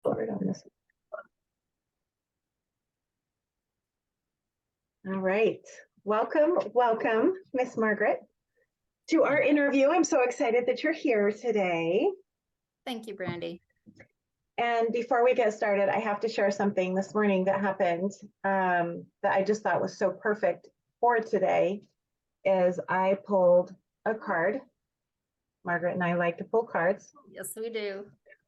forward on this. All right. Welcome, Miss Margaret, to our interview. I'm so excited that you're here today. Thank you, Brandy. And before we get started, I have to share something this morning that happened that I just thought was so perfect for today. Is I pulled a card. Margaret and I like to pull cards. Yes, we do.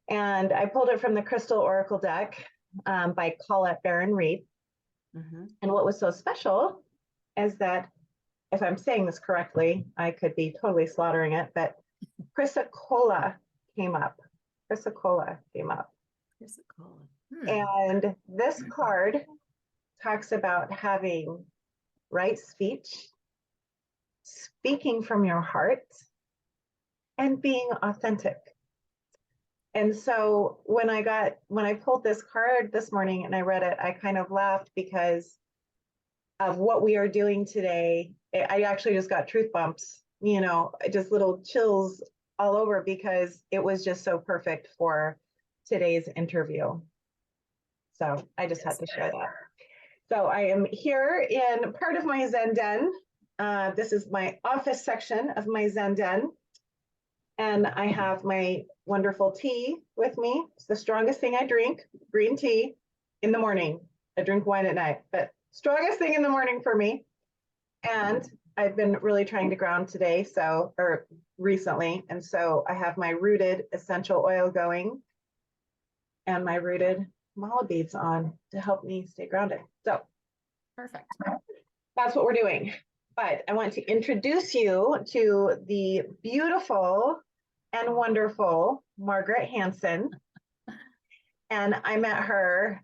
And I pulled it from the Crystal Oracle deck by Colette Baron Reed. And what was so special is that, if I'm saying this correctly, I could be totally slaughtering it, but Chrysocolla came up. Chrysocolla came up. And this card talks about having right speech, speaking from your heart, and being authentic. And so when I pulled this card this morning and I read it, I kind of laughed because of what we are doing today. I actually just got truth bumps, just little chills all over because it was just so perfect for today's interview. So I just had to share that. So I am here in part of my Zen Den. This is my office section of my Zen Den. And I have my wonderful tea with me. It's the strongest thing I drink, green tea in the morning. I drink wine at night, but strongest thing in the morning for me. And I've been really trying to ground today, or recently. And so I have my rooted essential oil going and my rooted mala beads on to help me stay grounded. So perfect. That's what we're doing. But I want to introduce you to the beautiful and wonderful Margaret Hansen. And I met her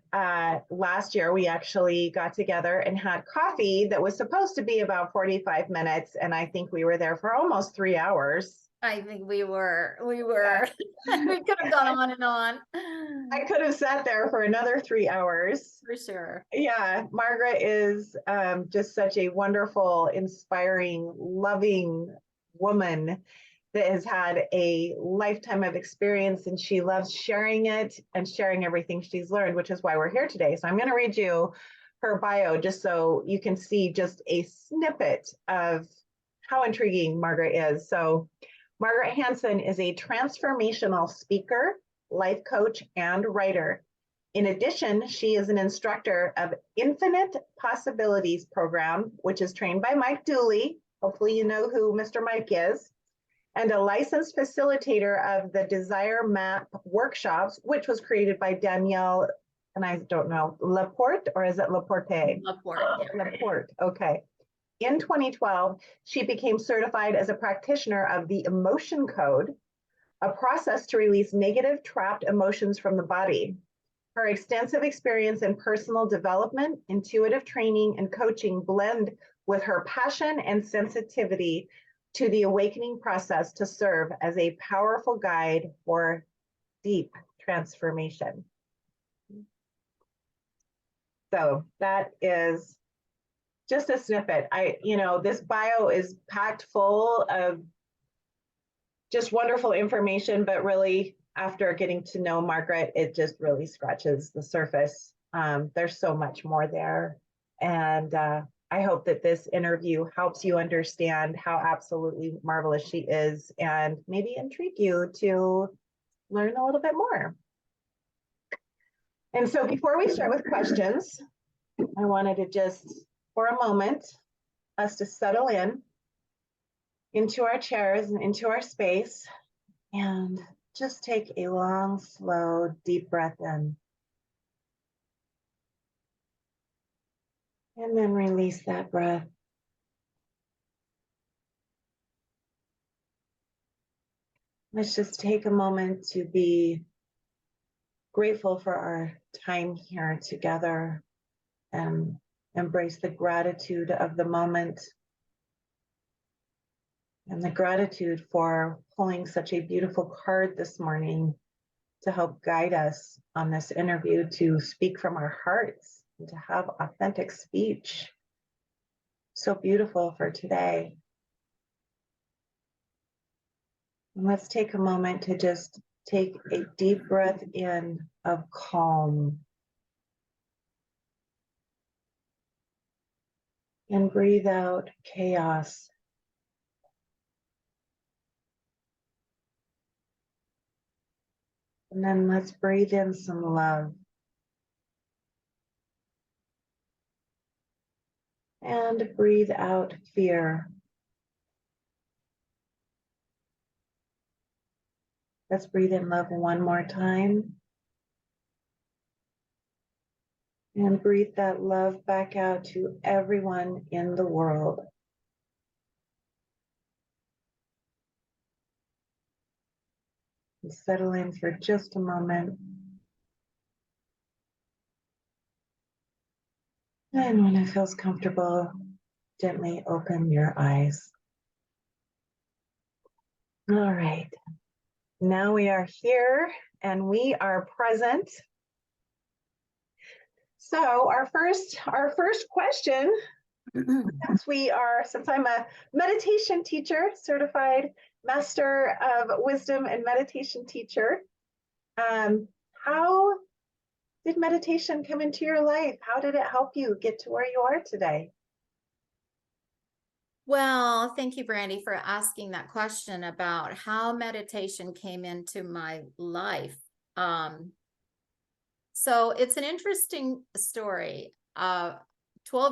last year. We actually got together and had coffee that was supposed to be about 45 minutes. And I think we were there for almost 3 hours. I think we were. We could have gone on and on. I could have sat there for another 3 hours. For sure. Yeah, Margaret is just such a wonderful, inspiring, loving woman that has had a lifetime of experience, and she loves sharing it and sharing everything she's learned, which is why we're here today. So I'm going to read you her bio just so you can see just a snippet of how intriguing Margaret is. So Margaret Hansen is a transformational speaker, life coach, and writer. In addition, she is an instructor of Infinite Possibilities program, which is trained by Mike Dooley. Hopefully you know who Mr. Mike is. And a licensed facilitator of the Desire Map workshops, which was created by Danielle, and I don't know, Laporte, or is it Laporte? Laporte. Yeah. Laporte, okay. In 2012, she became certified as a practitioner of the Emotion Code, a process to release negative trapped emotions from the body. Her extensive experience in personal development, intuitive training, and coaching blend with her passion and sensitivity to the awakening process to serve as a powerful guide for deep transformation. So that is just a snippet. This bio is packed full of just wonderful information, but really after getting to know Margaret, it just really scratches the surface. There's so much more there. And I hope that this interview helps you understand how absolutely marvelous she is and maybe intrigue you to learn a little bit more. And so before we start with questions, I wanted to just, for a moment, us to settle into our chairs and into our space and just take a long, slow, deep breath in. And then release that breath. Let's just take a moment to be grateful for our time here together and embrace the gratitude of the moment and the gratitude for pulling such a beautiful card this morning to help guide us on this interview to speak from our hearts and to have authentic speech. So beautiful for today. And let's take a moment to just Take a deep breath in of calm. And breathe out chaos. And then let's breathe in some love. And breathe out fear. Let's breathe in love one more time. And breathe that love back out to everyone in the world. And settle in for just a moment. And when it feels comfortable, gently open your eyes. All right. Now we are here and we are present. So our first question, since I'm a meditation teacher, certified master of wisdom and meditation teacher, how did meditation come into your life? How did it help you get to where you are today? Well, thank you, Brandy, for asking that question about how meditation came into my life. So it's an interesting story. 12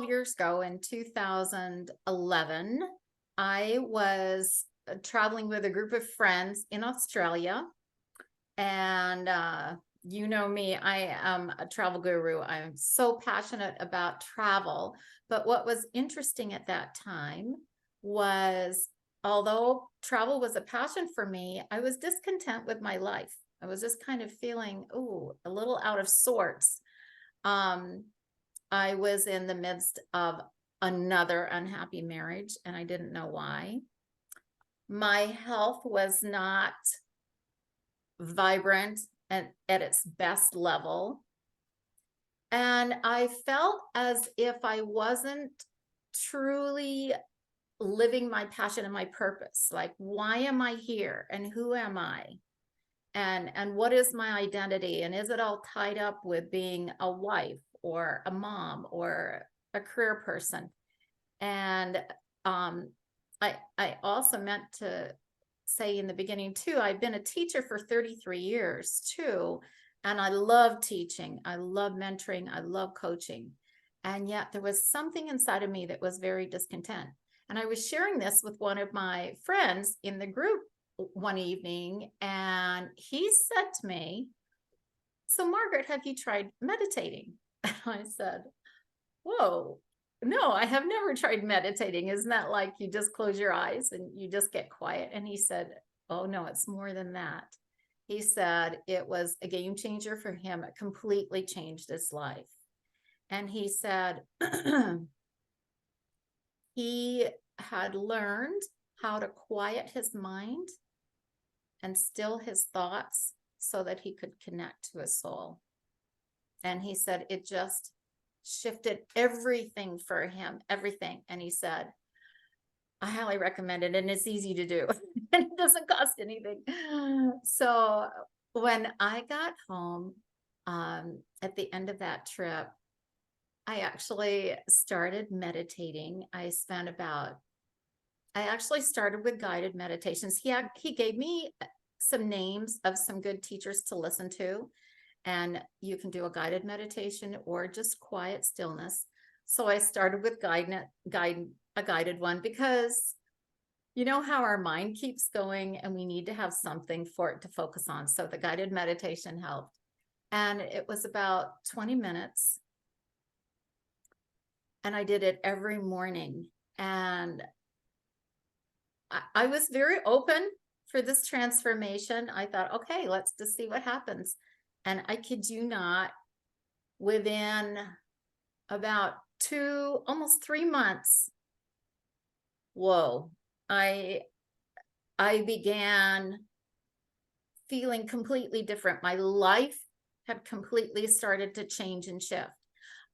years ago in 2011, I was traveling with a group of friends in Australia. And you know me, I am a travel guru. I'm so passionate about travel. But what was interesting at that time was, although travel was a passion for me, I was discontent with my life. I was just kind of feeling, a little out of sorts. I was in the midst of another unhappy marriage, and I didn't know why. My health was not vibrant and at its best level. And I felt as if I wasn't truly living my passion and my purpose. Like, why am I here? And who am I? And what is my identity? And is it all tied up with being a wife or a mom or a career person? And I also meant to say in the beginning too, I've been a teacher for 33 years too. And I love teaching. I love mentoring. I love coaching. And yet there was something inside of me that was very discontent. And I was sharing this with one of my friends in the group one evening, and he said to me, "So Margaret, have you tried meditating?" And I said, "Whoa, no, I have never tried meditating. Isn't that like you just close your eyes and you just get quiet?" And he said, "Oh no, it's more than that." He said it was a game changer for him. It completely changed his life. And he said he had learned how to quiet his mind and still his thoughts so that he could connect to his soul. And he said it just shifted everything for him, everything. And he said, "I highly recommend it, and it's easy to do and it doesn't cost anything." So when I got home at the end of that trip, I actually started meditating. I actually started with guided meditations. He gave me some names of some good teachers to listen to, and you can do a guided meditation or just quiet stillness. So I started with a guided one, because you know how our mind keeps going and we need to have something for it to focus on. So the guided meditation helped. And it was about 20 minutes. And I did it every morning. And I was very open for this transformation. I thought, okay, let's just see what happens. And I kid you not, within about almost 3 months, whoa, I began feeling completely different. My life had completely started to change and shift.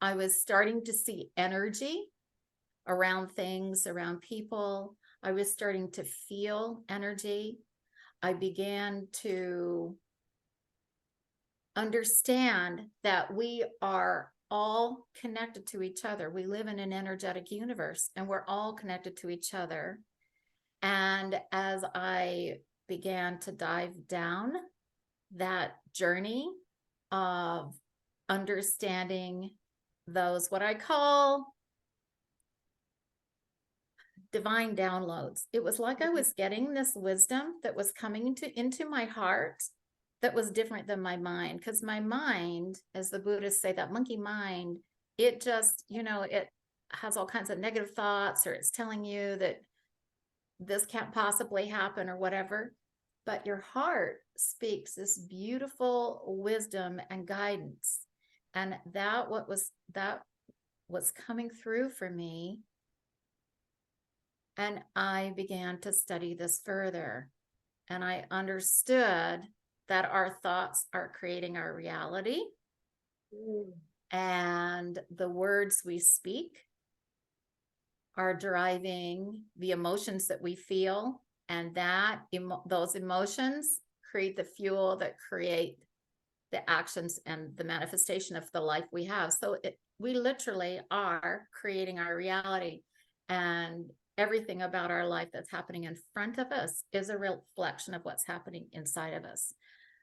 I was starting to see energy around things, around people. I was starting to feel energy. I began to understand that we are all connected to each other. We live in an energetic universe and we're all connected to each other. And as I began to dive down that journey of understanding those, what I call divine downloads, it was like I was getting this wisdom that was coming into my heart that was different than my mind. Because my mind, as the Buddhists say, that monkey mind, it just, it has all kinds of negative thoughts, or it's telling you that this can't possibly happen or whatever. But your heart speaks this beautiful wisdom and guidance. And that was coming through for me. And I began to study this further. And I understood that our thoughts are creating our reality. And the words we speak are driving the emotions that we feel. And those emotions create the fuel that create the actions and the manifestation of the life we have. So we literally are creating our reality, and everything about our life that's happening in front of us is a reflection of what's happening inside of us.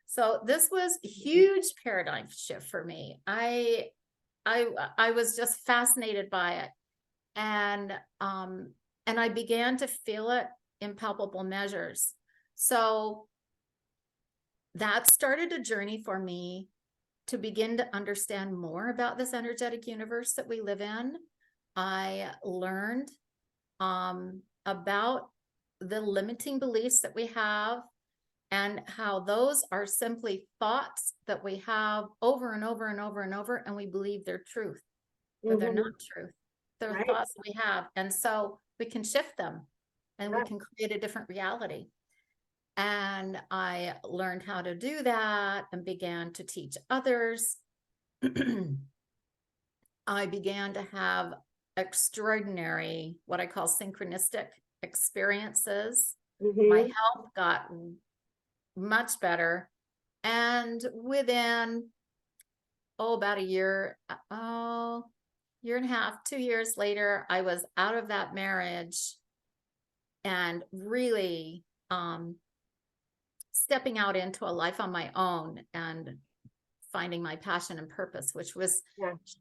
So this was a huge paradigm shift for me. I was just fascinated by it. And I began to feel it in palpable measures. So that started a journey for me to begin to understand more about this energetic universe that we live in. I learned about the limiting beliefs that we have, and how those are simply thoughts that we have over and over and over and over, and we believe they're truth, but they're not truth. They're Right. thoughts that we have. And so we can shift them and we can create a different reality. And I learned how to do that and began to teach others. I began to have extraordinary, what I call synchronistic experiences. My health got much better. And within, about a year and a half, 2 years later, I was out of that marriage and really stepping out into a life on my own and finding my passion and purpose, which was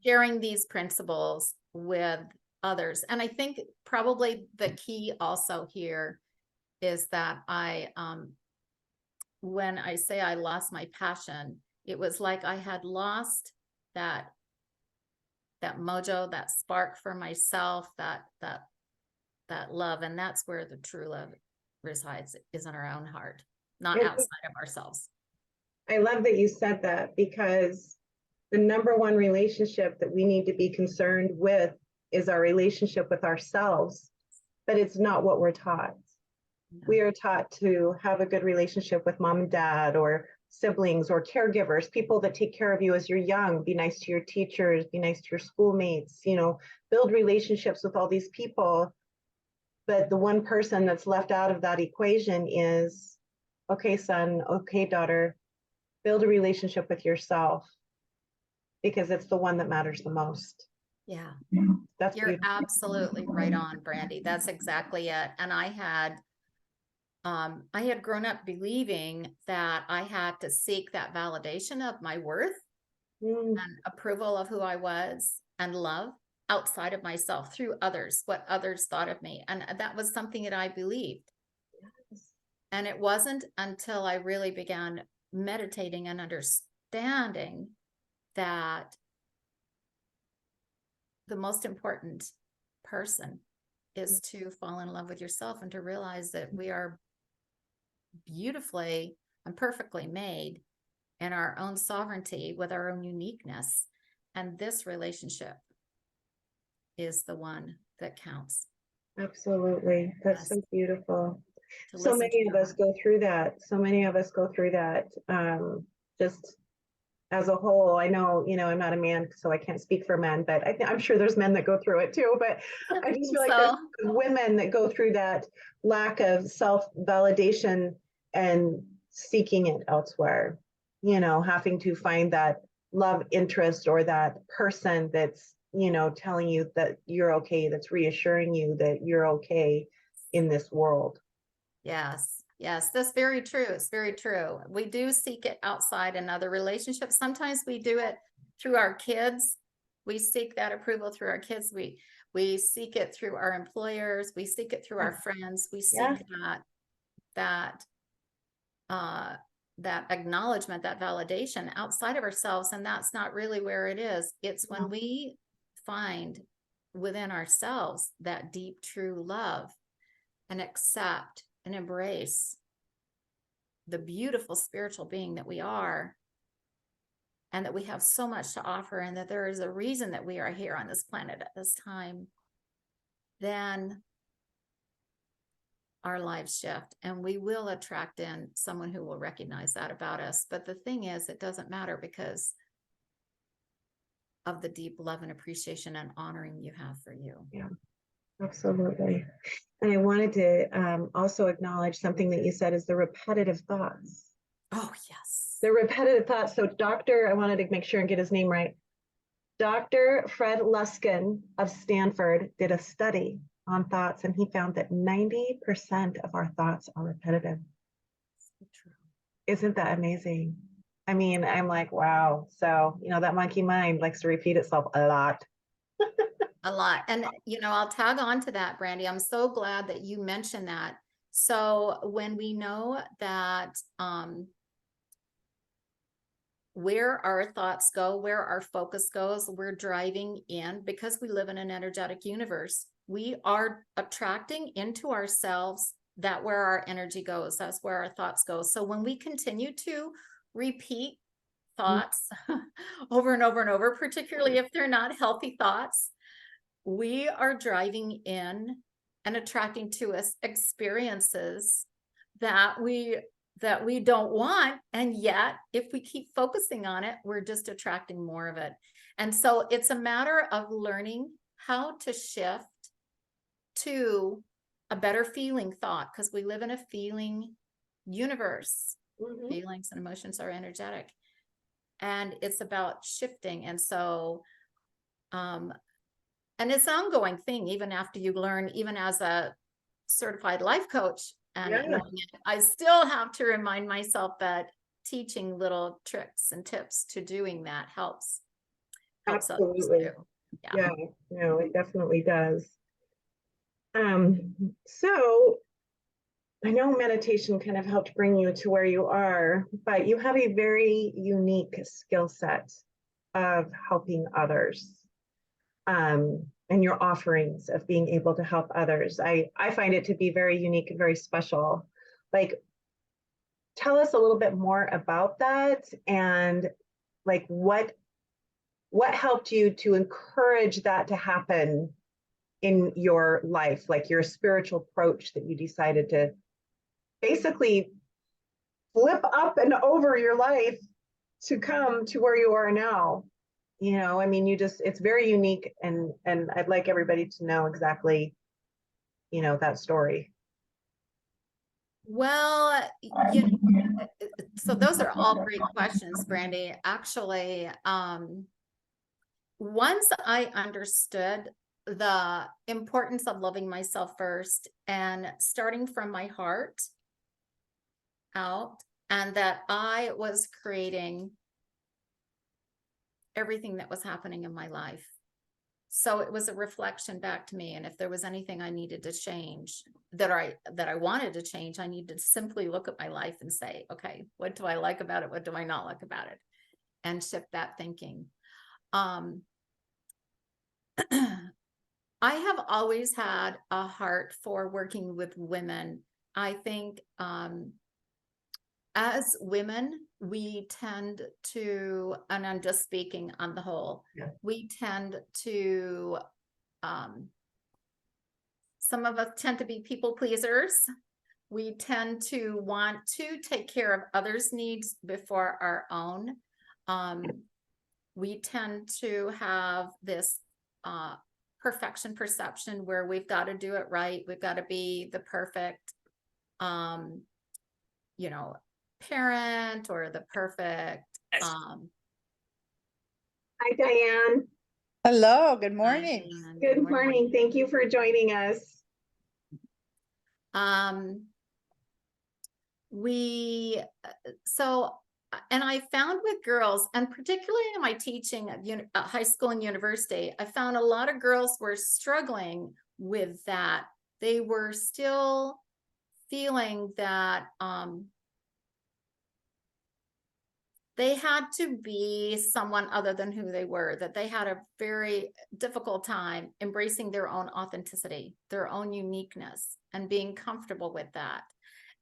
sharing these principles with others. And I think probably the key also here is that when I say I lost my passion, it was like I had lost that mojo, that spark for myself, that love. And that's where the true love resides, is in our own heart, not outside of ourselves. I love that you said that, because the number one relationship that we need to be concerned with is our relationship with ourselves, but it's not what we're taught. No. We are taught to have a good relationship with mom and dad, or siblings, or caregivers, people that take care of you as you're young. Be nice to your teachers, be nice to your schoolmates, build relationships with all these people. But the one person that's left out of that equation is, okay, son, okay, daughter, build a relationship with yourself, because it's the one that matters the most. Yeah. That's You're beautiful. Absolutely right on, Brandy. That's exactly it. And I had grown up believing that I had to seek that validation of my worth and approval of who I was and love outside of myself, through others, what others thought of me. And that was something that I believed. Yes. And it wasn't until I really began meditating and understanding that the most important person is to fall in love with yourself, and to realize that we are beautifully and perfectly made in our own sovereignty, with our own uniqueness. And this relationship is the one that counts. Absolutely. That's so beautiful. So many of us go through that. Just as a whole. I know, I'm not a man, so I can't speak for men, but I'm sure there's men that go through it too. But I just feel like there's women that go through that lack of self-validation and seeking it elsewhere. having to find that love interest or that person that's, telling you that you're okay, that's reassuring you that you're okay in this world. Yes, yes, that's very true. It's very true. We do seek it outside in other relationships. Sometimes we do it through our kids. We seek that approval through our kids. We seek it through our employers. We seek it through our friends. We Yeah. seek that that acknowledgement, that validation outside of ourselves, and that's not really where it is. It's when we find within ourselves that deep, true love and accept and embrace the beautiful spiritual being that we are, and that we have so much to offer, and that there is a reason that we are here on this planet at this time, then our lives shift, and we will attract in someone who will recognize that about us. But the thing is, it doesn't matter because of the deep love and appreciation and honoring you have for you. Yeah, absolutely. And I wanted to also acknowledge something that you said is the repetitive thoughts. Oh, yes. The repetitive thoughts. So I wanted to make sure and get his name right. Dr. Fred Luskin of Stanford did a study on thoughts, and he found that 90% of our thoughts are repetitive. So true. Isn't that amazing? I mean, I'm like, wow. So, that monkey mind likes to repeat itself a lot. A lot. And, I'll tag on to that, Brandy. I'm so glad that you mentioned that. So when we know that where our thoughts go, where our focus goes, we're driving in, because we live in an energetic universe. We are attracting into ourselves that where our energy goes, that's where our thoughts go. So when we continue to repeat thoughts over and over and over, particularly if they're not healthy thoughts, we are driving in and attracting to us experiences that we don't want. And yet, if we keep focusing on it, we're just attracting more of it. And so it's a matter of learning how to shift to a better feeling thought, because we live in a feeling universe. Feelings and emotions are energetic, and it's about shifting. And so and it's an ongoing thing, even after you learn, even as a certified life coach, and I still have to remind myself that teaching little tricks and tips to doing that helps Absolutely. others too. Yeah, no, it definitely does. So I know meditation kind of helped bring you to where you are, but you have a very unique skill set of helping others. And your offerings of being able to help others. I find it to be very unique and very special. Like, tell us a little bit more about that, and like what helped you to encourage that to happen in your life, like your spiritual approach that you decided to basically flip up and over your life to come to where you are now. I mean, it's very unique, and I'd like everybody to know exactly, that story. Well, so those are all great questions, Brandy. Actually, once I understood the importance of loving myself first and starting from my heart out, and that I was creating everything that was happening in my life. So it was a reflection back to me. And if there was anything I needed to change, that I wanted to change, I needed to simply look at my life and say, okay, what do I like about it? What do I not like about it? And shift that thinking. I have always had a heart for working with women. I think as women, we tend to, and I'm just speaking on the whole, we tend to, some of us tend to be people pleasers. We tend to want to take care of others' needs before our own. We tend to have this perfection perception where we've got to do it right. We've got to be the perfect, parent or the perfect, Hi, Diane. Hello, good Hi, morning. Diane. Good morning. Thank you for joining us. And I found with girls, and particularly in my teaching at high school and university, I found a lot of girls were struggling with that. They were still feeling that they had to be someone other than who they were, that they had a very difficult time embracing their own authenticity, their own uniqueness, and being comfortable with that.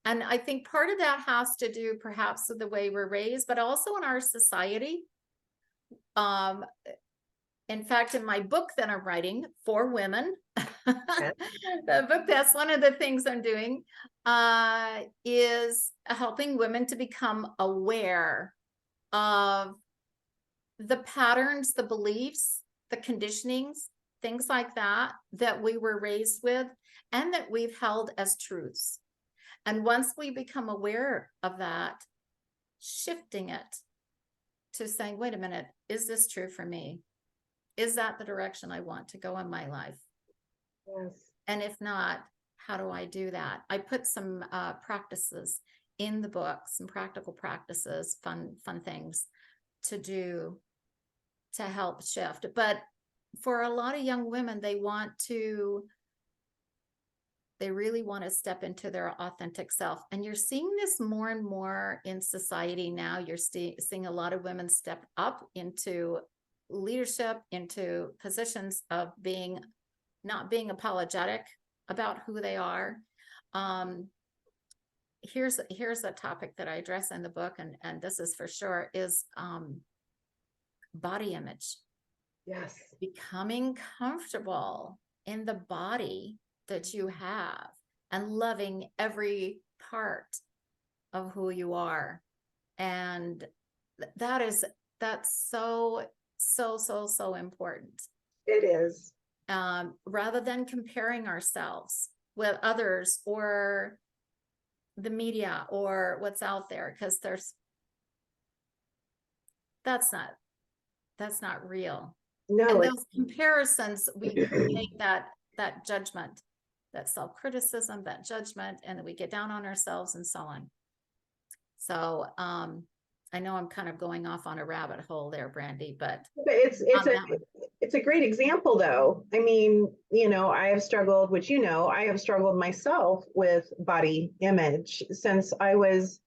And I think part of that has to do perhaps with the way we're raised, but also in our society. In fact, in my book that I'm writing for women, the book, that's one of the things I'm doing, is helping women to become aware of the patterns, the beliefs, the conditionings, things like that, that we were raised with and that we've held as truths. And once we become aware of that, shifting it to saying, wait a minute, is this true for me? Is that the direction I want to go in my life? Yes. And if not, how do I do that? I put some practices in the book, some practical practices, fun things to do to help shift. But for a lot of young women, they really want to step into their authentic self. And you're seeing this more and more in society now. You're seeing a lot of women step up into leadership, into positions of not being apologetic about who they are. Here's a topic that I address in the book, and this is for sure, is body image. Yes. Becoming comfortable in the body that you have and loving every part of who you are. And that's so important. It is. Rather than comparing ourselves with others or the media or what's out there, because that's not real. No. And those comparisons, we make that judgment, that self-criticism, that judgment, and then we get down on ourselves and so on. So I know I'm kind of going off on a rabbit hole there, Brandy, but it's a great example though. I mean, I have struggled, which I have struggled myself with body image since I was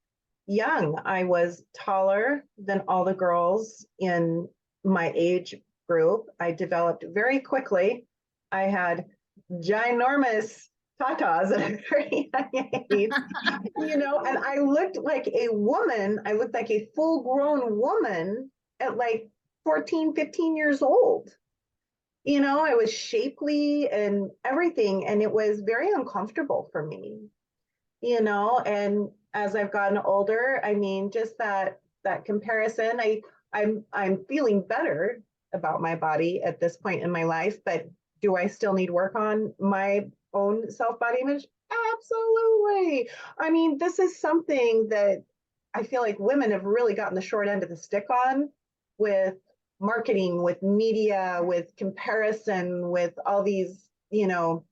young. I was taller than all the girls in my age group. I developed very quickly. I had ginormous tatas at a very young age, and I looked like a woman. I looked like a full grown woman at like 14, 15 years old. I was shapely and everything, and it was very uncomfortable for me, and as I've gotten older, I mean, just that comparison, I'm feeling better about my body at this point in my life, but do I still need work on my own self-body image? Absolutely. I mean, this is something that I feel like women have really gotten the short end of the stick on, with marketing, with media, with comparison, with all these, 5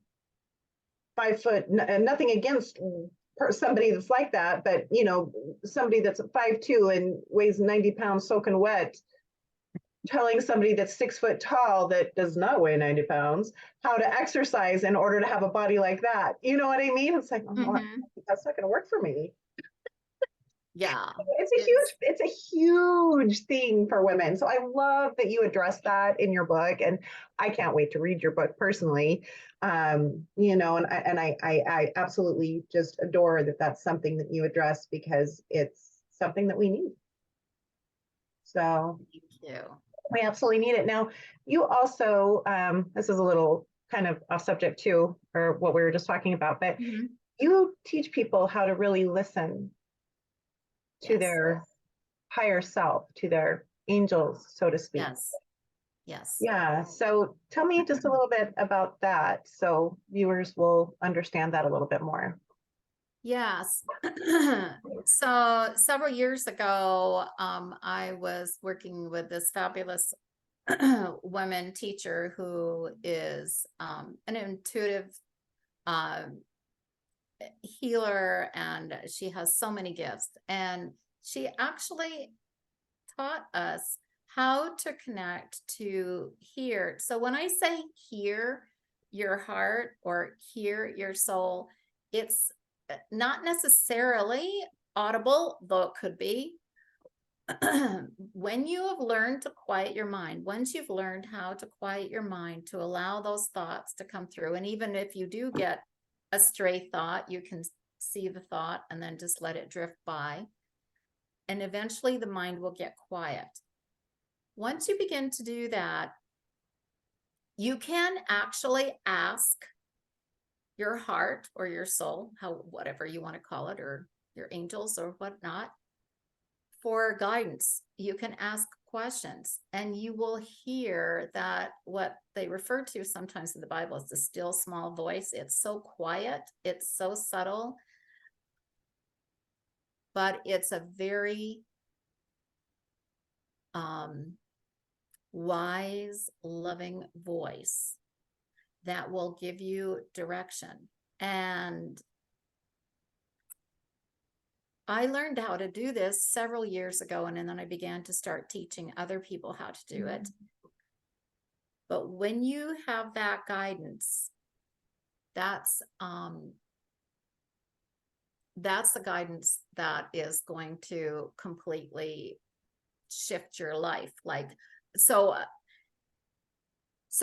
foot, nothing against somebody that's like that, but somebody that's 5'2" and weighs 90 pounds soaking wet, telling somebody that's 6 foot tall that does not weigh 90 pounds how to exercise in order to have a body like that. You know what I mean? It's like, that's not going to work for me. Yeah, it's a huge thing for women. So I love that you address that in your book, and I can't wait to read your book personally. And I absolutely just adore that that's something that you address, because it's something that we need. So thank you. We absolutely need it. Now, you also, this is a little kind of off subject too, or what we were just talking about, but you teach people how to really listen to their higher self, to their angels, so to speak. Yes. Yeah. So tell me just a little bit about that, so viewers will understand that a little bit more. Yes. So several years ago, I was working with this fabulous woman teacher who is an intuitive um, healer, and she has so many gifts. And she actually taught us how to connect to hear. So when I say hear your heart or hear your soul, it's not necessarily audible, though it could be. When you have learned to quiet your mind, once you've learned how to quiet your mind to allow those thoughts to come through, and even if you do get a stray thought, you can see the thought and then just let it drift by. And eventually the mind will get quiet. Once you begin to do that, you can actually ask your heart or your soul, whatever you want to call it, or your angels or whatnot, for guidance. You can ask questions, and you will hear that what they refer to sometimes in the Bible is the still small voice. It's so quiet, it's so subtle, but it's a very wise, loving voice that will give you direction. And I learned how to do this several years ago, and then I began to start teaching other people how to do it. But when you have that guidance, that's the guidance that is going to completely shift your life. Like, so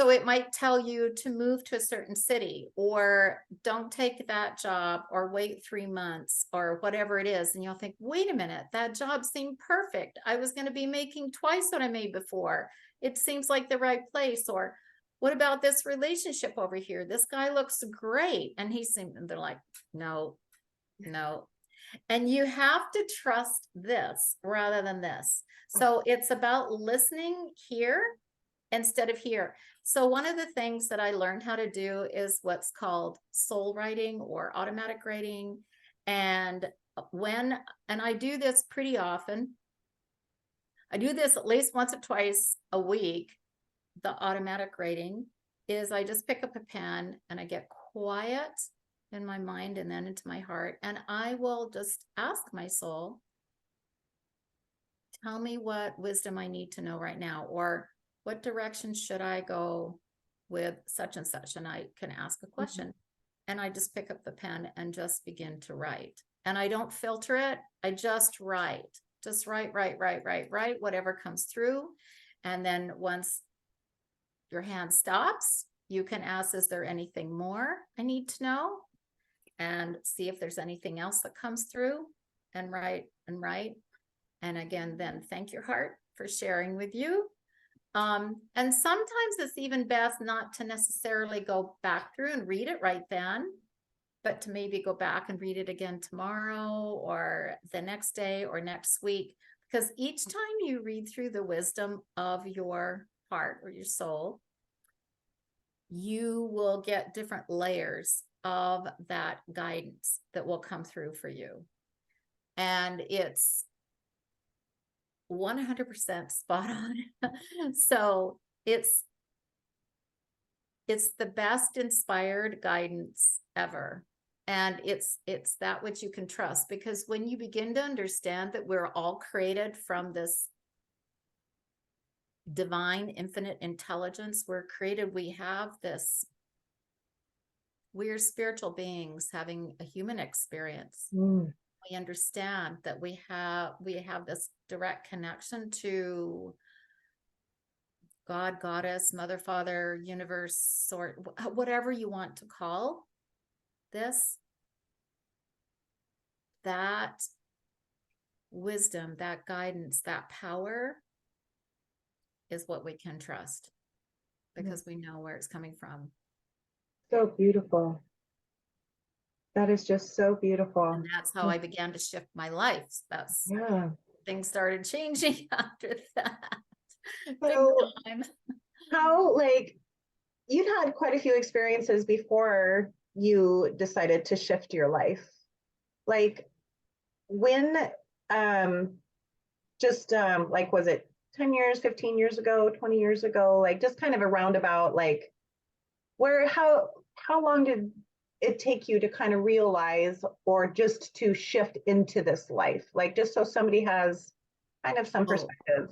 it might tell you to move to a certain city, or don't take that job, or wait 3 months, or whatever it is. And you'll think, wait a minute, that job seemed perfect. I was going to be making twice what I made before. It seems like the right place. Or what about this relationship over here? This guy looks great. And and they're like, no. And you have to trust this rather than this. So it's about listening here instead of here. So one of the things that I learned how to do is what's called soul writing or automatic writing. And I do this pretty often. I do this at least once or twice a week. The automatic writing is I just pick up a pen and I get quiet in my mind and then into my heart. And I will just ask my soul, tell me what wisdom I need to know right now, or what direction should I go with such and such? And I can ask a question. And I just pick up the pen and just begin to write. And I don't filter it. I just write. Just write, whatever comes through. And then once your hand stops, you can ask, is there anything more I need to know? And see if there's anything else that comes through, and write and write. And again, then thank your heart for sharing with you. And sometimes it's even best not to necessarily go back through and read it right then, but to maybe go back and read it again tomorrow or the next day or next week, because each time you read through the wisdom of your heart or your soul, you will get different layers of that guidance that will come through for you. And it's 100% spot on. So it's the best inspired guidance ever. And it's that which you can trust, because when you begin to understand that we're all created from this divine infinite intelligence, we have this, we're spiritual beings having a human experience. We understand that we have this direct connection to God, Goddess, Mother, Father, universe, or whatever you want to call this. That wisdom, that guidance, that power is what we can trust, because we know where it's coming from. So beautiful. That is just so beautiful. And that's how I began to shift my life. Things started changing after that. So how, like, you'd had quite a few experiences before you decided to shift your life. like when, like, was it 10 years, 15 years ago, 20 years ago, like just kind of a roundabout, like where, how long did it take you to kind of realize or just to shift into this life? Like just so somebody has kind of some Oh, perspective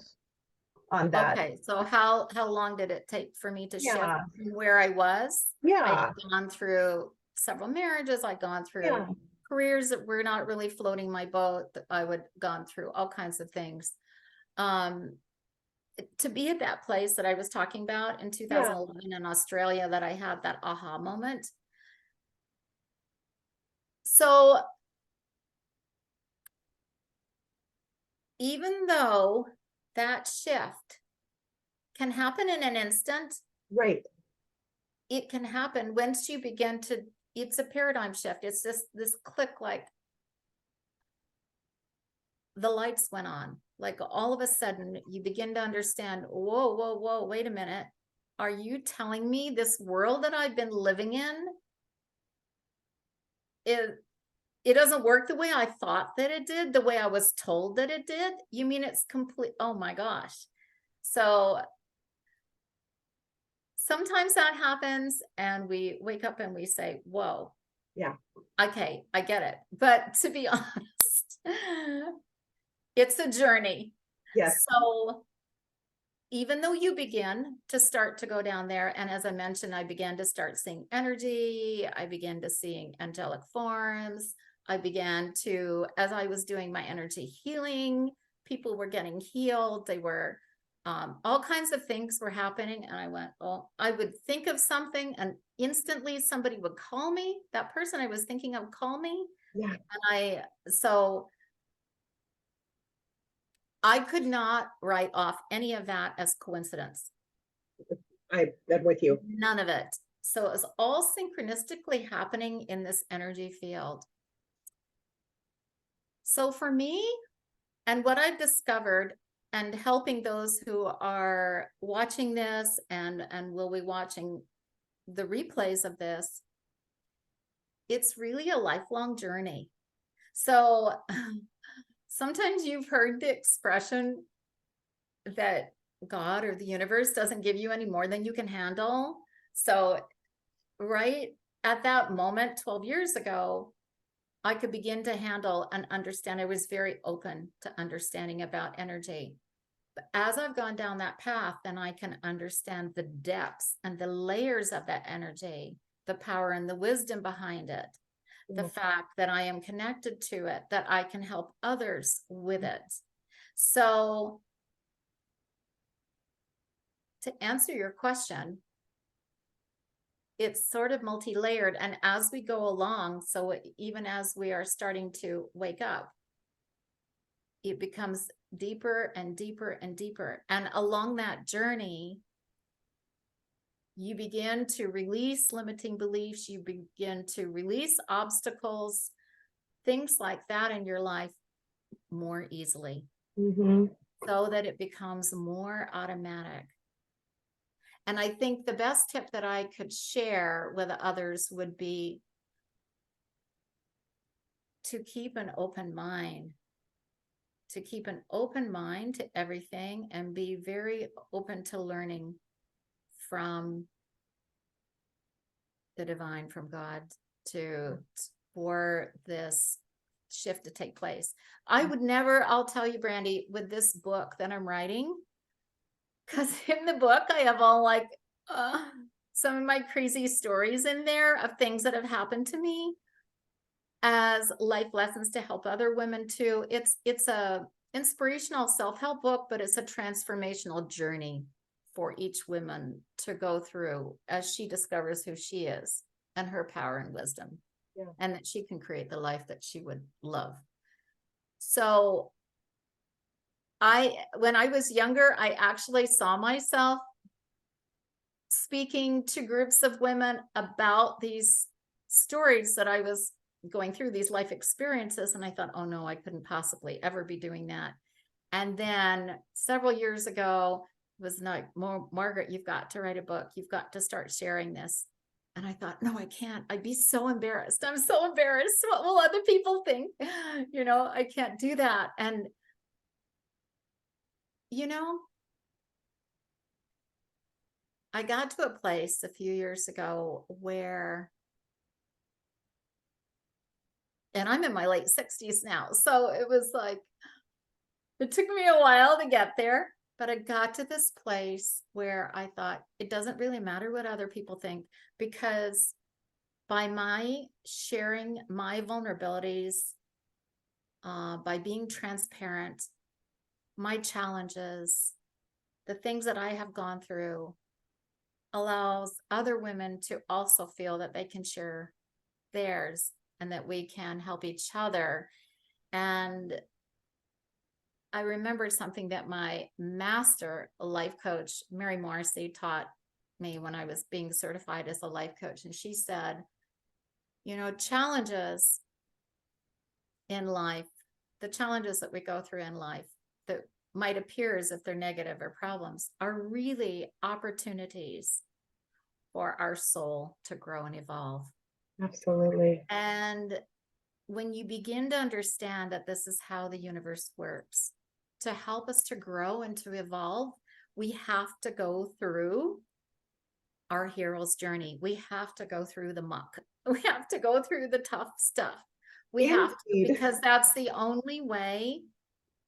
on that. okay. So how long did it take for me to shift Yeah, from where I was? I yeah, had gone through several marriages. I'd gone through yeah, careers that were not really floating my boat. That I would gone through all kinds of things. Um, to be at that place that I was talking about in yeah, 2011 in Australia, that I had that aha moment. So even though that shift can happen in an instant, right. it can happen once you begin to, it's a paradigm shift. It's this click, like the lights went on. Like all of a sudden you begin to understand, whoa, whoa, whoa, wait a minute. Are you telling me this world that I've been living in it doesn't work the way I thought that it did, the way I was told that it did? You mean it's complete? Oh my gosh. So sometimes that happens and we wake up and we say, whoa, Yeah, okay, I get it. But to be honest, it's a journey. yes, So even though you begin to start to go down there, and as I mentioned, I began to start seeing energy, I began to seeing angelic forms, I began to, as I was doing my energy healing, people were getting healed, they were, all kinds of things were happening. And I went, oh, I would think of something and instantly somebody would call me, that person I was thinking of call me. yeah, And so I could not write off any of that as coincidence. I'm with you. None of it. So it was all synchronistically happening in this energy field. So for me, and what I've discovered, and helping those who are watching this and will be watching the replays of this, it's really a lifelong journey. So sometimes you've heard the expression that God or the universe doesn't give you any more than you can handle. So right at that moment, 12 years ago, I could begin to handle and understand. I was very open to understanding about energy. But as I've gone down that path, then I can understand the depths and the layers of that energy, the power and the wisdom behind it, the Yeah. fact that I am connected to it, that I can help others with it. So to answer your question, it's sort of multi-layered. And as we go along, so even as we are starting to wake up, it becomes deeper and deeper and deeper. And along that journey, you begin to release limiting beliefs, you begin to release obstacles, things like that in your life more easily, Mm-hmm. so that it becomes more automatic. And I think the best tip that I could share with others would be to keep an open mind, to keep an open mind to everything and be very open to learning from the divine, from God, for this shift to take place. I would never, I'll tell you, Brandy, with this book that I'm writing, because in the book I have all like some of my crazy stories in there of things that have happened to me as life lessons to help other women too. It's a inspirational self-help book, but it's a transformational journey for each woman to go through as she discovers who she is and her power and wisdom, Yeah. and that she can create the life that she would love. So when I was younger, I actually saw myself speaking to groups of women about these stories that I was going through, these life experiences. And I thought, oh no, I couldn't possibly ever be doing that. And then several years ago, it was like, Margaret, you've got to write a book. You've got to start sharing this. And I thought, no, I can't. I'd be so embarrassed. I'm so embarrassed. What will other people think? You know, I can't do that. And, you know, I got to a place a few years ago where, and I'm in my late 60s now. So it was like, it took me a while to get there, but I got to this place where I thought it doesn't really matter what other people think, because by my sharing my vulnerabilities, by being transparent, my challenges, the things that I have gone through, allows other women to also feel that they can share theirs and that we can help each other. And I remembered something that my master life coach, Mary Morrissey, taught me when I was being certified as a life coach. And she said, you know, challenges in life, the challenges that we go through in life that might appear as if they're negative or problems, are really opportunities for our soul to grow and evolve. Absolutely. And when you begin to understand that this is how the universe works, to help us to grow and to evolve, we have to go through our hero's journey. We have to go through the muck. We have to go through the tough stuff. We have to, Indeed. because that's the only way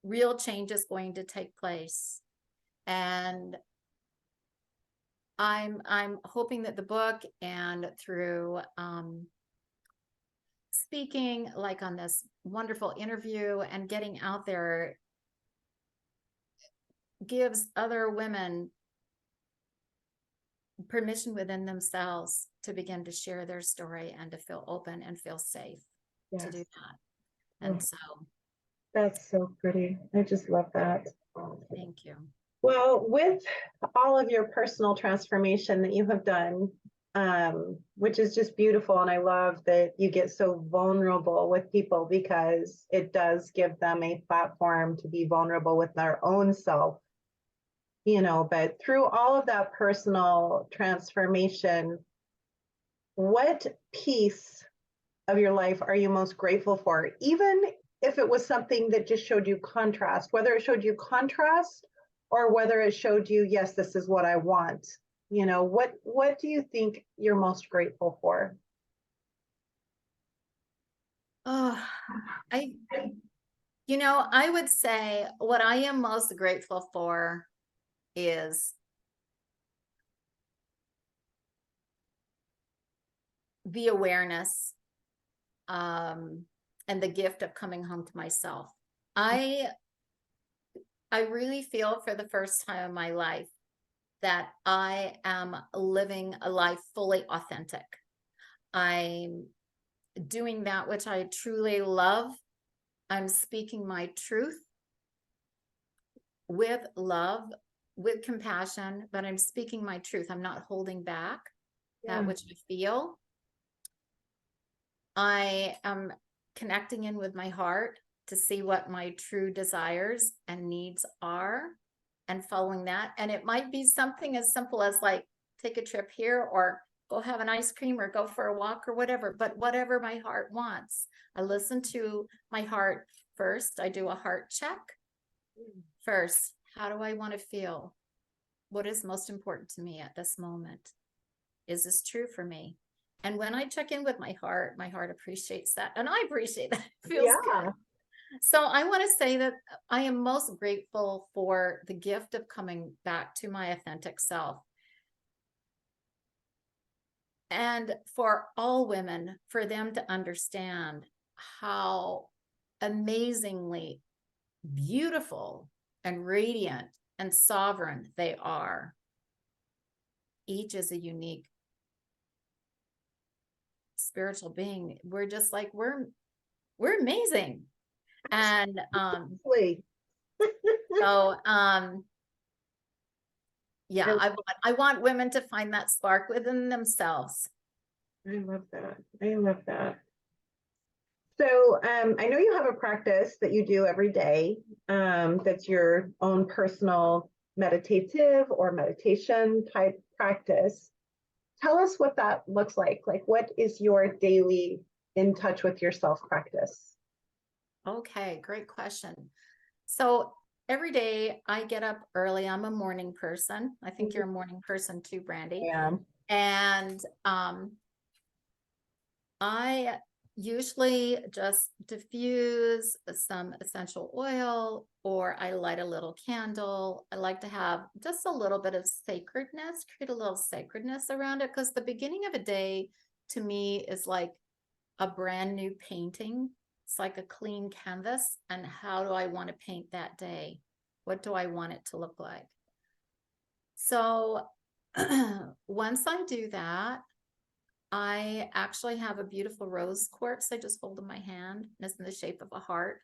real change is going to take place. And I'm hoping that the book, and through speaking like on this wonderful interview and getting out there, gives other women permission within themselves to begin to share their story and to feel open and feel safe to do that. And so That's so pretty. I just love that. thank you. Well, with all of your personal transformation that you have done, which is just beautiful, and I love that you get so vulnerable with people, because it does give them a platform to be vulnerable with their own self, you know. But through all of that personal transformation, what piece of your life are you most grateful for? Even if it was something that just showed you contrast, whether it showed you contrast or whether it showed you, yes, this is what I want. You know, what do you think you're most grateful for? Oh, you know, I would say what I am most grateful for is the awareness, and the gift of coming home to myself. I really feel for the first time in my life that I am living a life fully authentic. I'm doing that which I truly love. I'm speaking my truth with love, with compassion, but I'm speaking my truth. I'm not holding back that which I feel. I am connecting in with my heart to see what my true desires and needs are and following that. And it might be something as simple as like take a trip here, or go have an ice cream, or go for a walk, or whatever. But whatever my heart wants, I listen to my heart first. I do a heart check first. How do I want to feel? What is most important to me at this moment? Is this true for me? And when I check in with my heart appreciates that. And I appreciate that. It feels good. So I want to say that I am most grateful for the gift of coming back to my authentic self. And for all women, for them to understand how amazingly beautiful and radiant and sovereign they are. Each is a unique spiritual being. We're just like, we're amazing. And so yeah, I want women to find that spark within themselves. I love that. I love that. So I know you have a practice that you do every day, that's your own personal meditative or meditation type practice. tell us what that looks like. Like, what is your daily in touch with yourself practice? Okay, great question. So every day I get up early. I'm a morning person. I think you're a morning person too, Brandy. Yeah. And I usually just diffuse some essential oil, or I light a little candle. I like to have just a little bit of sacredness, create a little sacredness around it, because the beginning of a day to me is like a brand new painting. It's like a clean canvas. And how do I want to paint that day? What do I want it to look like? So once I do that, I actually have a beautiful rose quartz I just hold in my hand, and it's in the shape of a heart.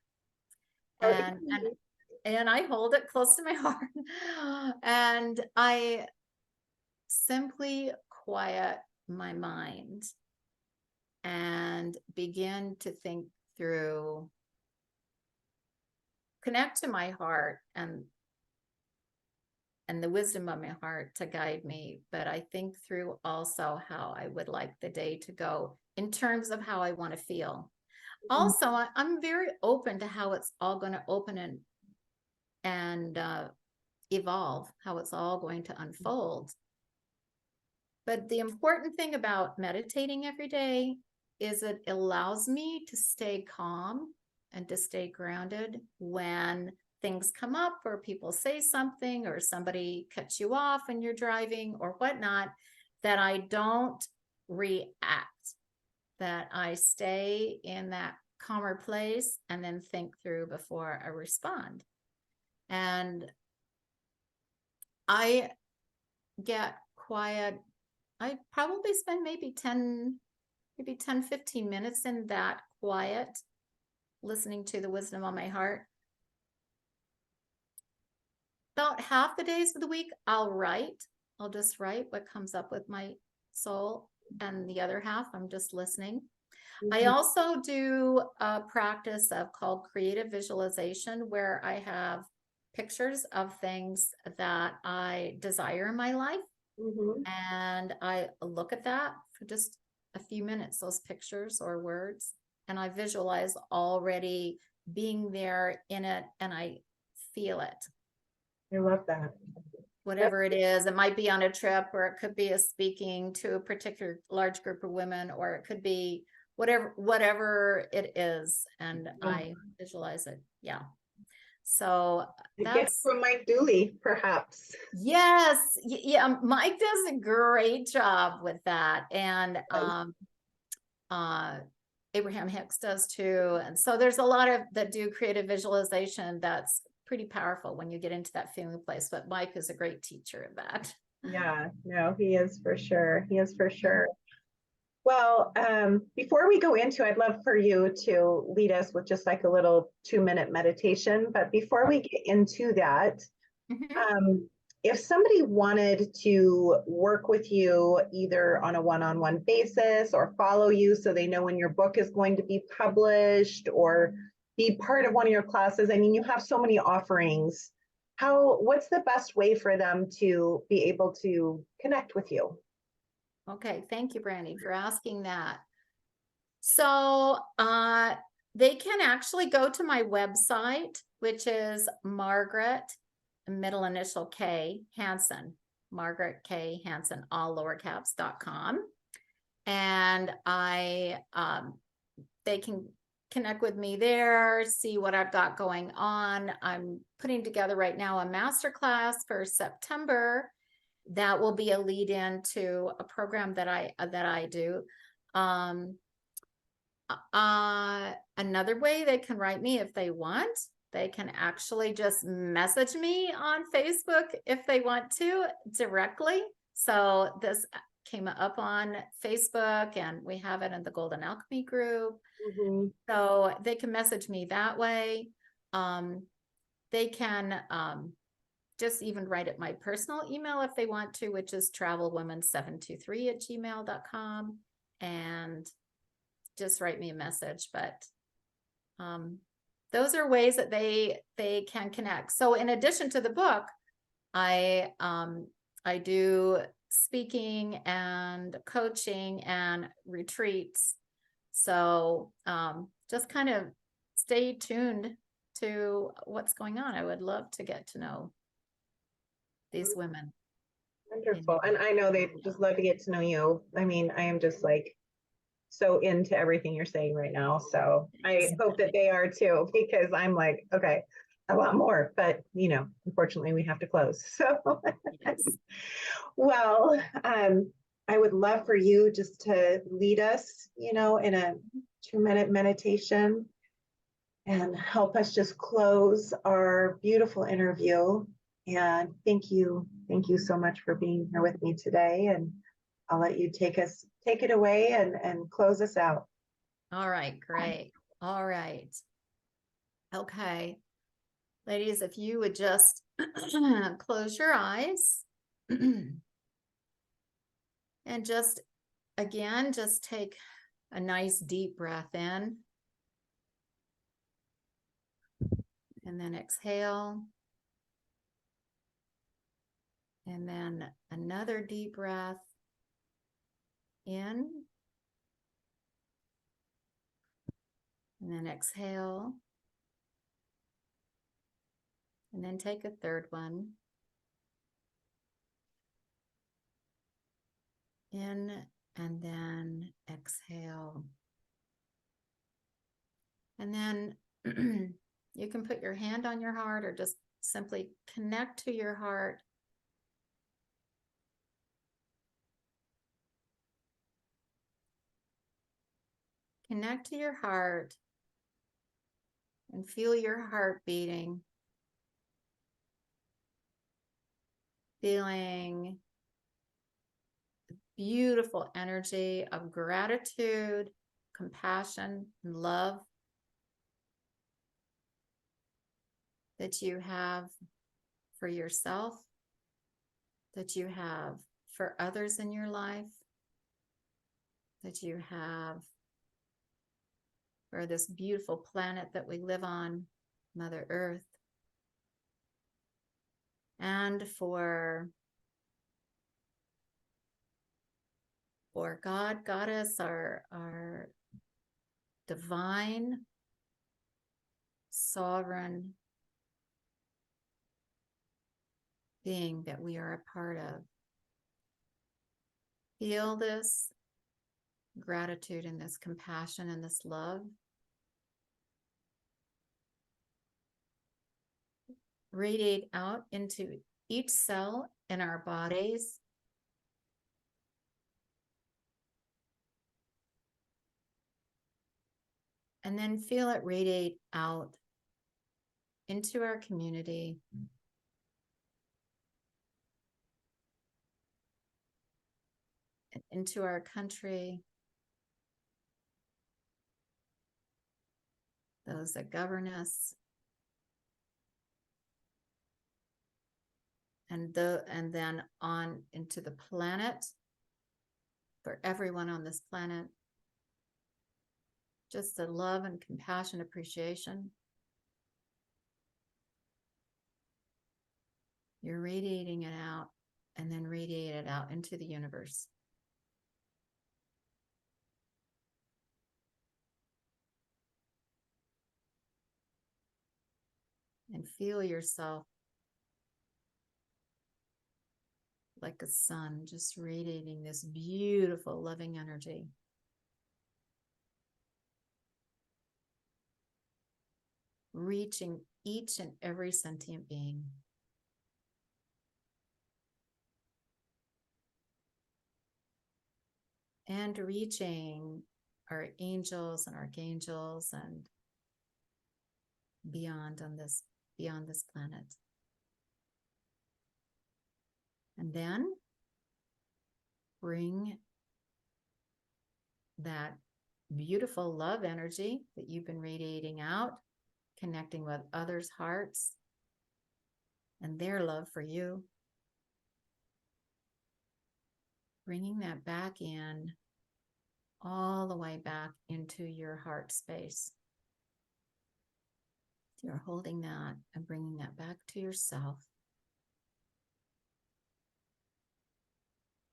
Oh, And I hold it close to my heart. And I simply quiet my mind and begin to think through, connect to my heart and the wisdom of my heart to guide me. But I think through also how I would like the day to go in terms of how I want to feel. Also, I'm very open to how it's all going to open and evolve, how it's all going to unfold. But the important thing about meditating every day is it allows me to stay calm and to stay grounded when things come up, or people say something, or somebody cuts you off when you're driving or whatnot, that I don't react, that I stay in that calmer place and then think through before I respond. And I get quiet. I probably spend maybe 10, 15 minutes in that quiet, listening to the wisdom on my heart. About half the days of the week, I'll just write what comes up with my soul. And the other half, I'm just listening. I also do a practice called creative visualization, where I have pictures of things that I desire in my life. And I look at that for just a few minutes, those pictures or words, and I visualize already being there in it, and I feel it. I love that. Whatever it is, it might be on a trip, or it could be a speaking to a particular large group of women, or it could be whatever it is, and I visualize it. Yeah. So that's from Mike Dooley, perhaps. Yes. Yeah. Mike does a great job with that. And Abraham Hicks does too. And so there's a lot of that do creative visualization that's pretty powerful when you get into that feeling place. But Mike is a great teacher of that. Yeah, no, he is for sure. He is for sure. Well, before we go into, I'd love for you to lead us with just like a little 2-minute meditation. But before we get into that, if somebody wanted to work with you either on a one-on-one basis or follow you so they know when your book is going to be published or be part of one of your classes, I mean, you have so many offerings. What's the best way for them to be able to connect with you? Okay, thank you, Brandy, for asking that. So they can actually go to my website, which is Margaret, middle initial K, Hansen, Margaret K. Hansen, all lower caps.com. And they can connect with me there, see what I've got going on. I'm putting together right now a masterclass for September that will be a lead in to a program that I do. Another way they can write me if they want, they can actually just message me on Facebook if they want to directly. So this came up on Facebook, and we have it in the Golden Alchemy group. So they can message me that way. They can just even write at my personal email if they want to, which is travelwomen723@gmail.com, and just write me a message. But those are ways that they can connect. So in addition to the book, I I do speaking and coaching and retreats. So just kind of stay tuned to what's going on. I would love to get to know these women. Wonderful. And I know they just love to get to know you. I mean, I am just like so into everything you're saying right now. So I hope that they are too, because I'm like, okay, I want more, but unfortunately we have to close. So, Yes. well, I would love for you just to lead us, in a 2-minute meditation and help us just close our beautiful interview. And thank you so much for being here with me today. And I'll let you take it away and close us out. All right, great. All right. Okay. Ladies, if you would just close your eyes and just take a nice deep breath in and then exhale. And then another deep breath in and then exhale. And then take a third one. In and then exhale. And then you can put your hand on your heart or just simply connect to your heart. Connect to your heart and feel your heart beating. Feeling beautiful energy of gratitude, compassion, and love that you have for yourself, that you have for others in your life, that you have for this beautiful planet that we live on, Mother Earth, and for God, Goddess, our divine, sovereign being that we are a part of. Feel this gratitude and this compassion and this love. Radiate out into each cell in our bodies. And then feel it radiate out into our community. Into our country. Those that govern us. And then on into the planet. For everyone on this planet. Just the love and compassion, appreciation. You're radiating it out and then radiate it out into the universe. And feel yourself like a sun, just radiating this beautiful, loving energy. Reaching each and every sentient being. And reaching our angels and archangels and beyond this planet. And then bring that beautiful love energy that you've been radiating out, connecting with others' hearts and their love for you. Bringing that back in, all the way back into your heart space. You're holding that and bringing that back to yourself.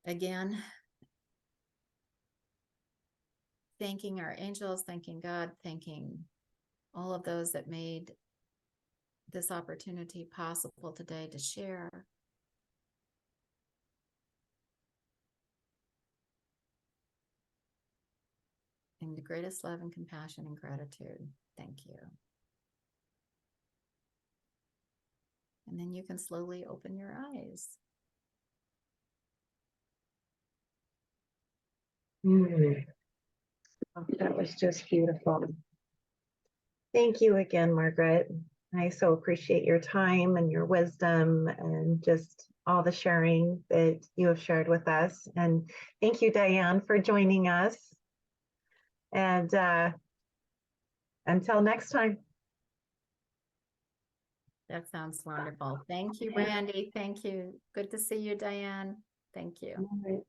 again, thanking our angels, thanking God, thanking all of those that made this opportunity possible today to share. In the greatest love and compassion and gratitude. Thank you. And then you can slowly open your eyes. Oh, that was just beautiful. Thank you again, Margaret. I so appreciate your time and your wisdom and just all the sharing that you have shared with us. And thank you, Diane, for joining us. And until next time. That sounds wonderful. Thank you, Randy. Thank you. Good to see you, Diane. Thank you. All right.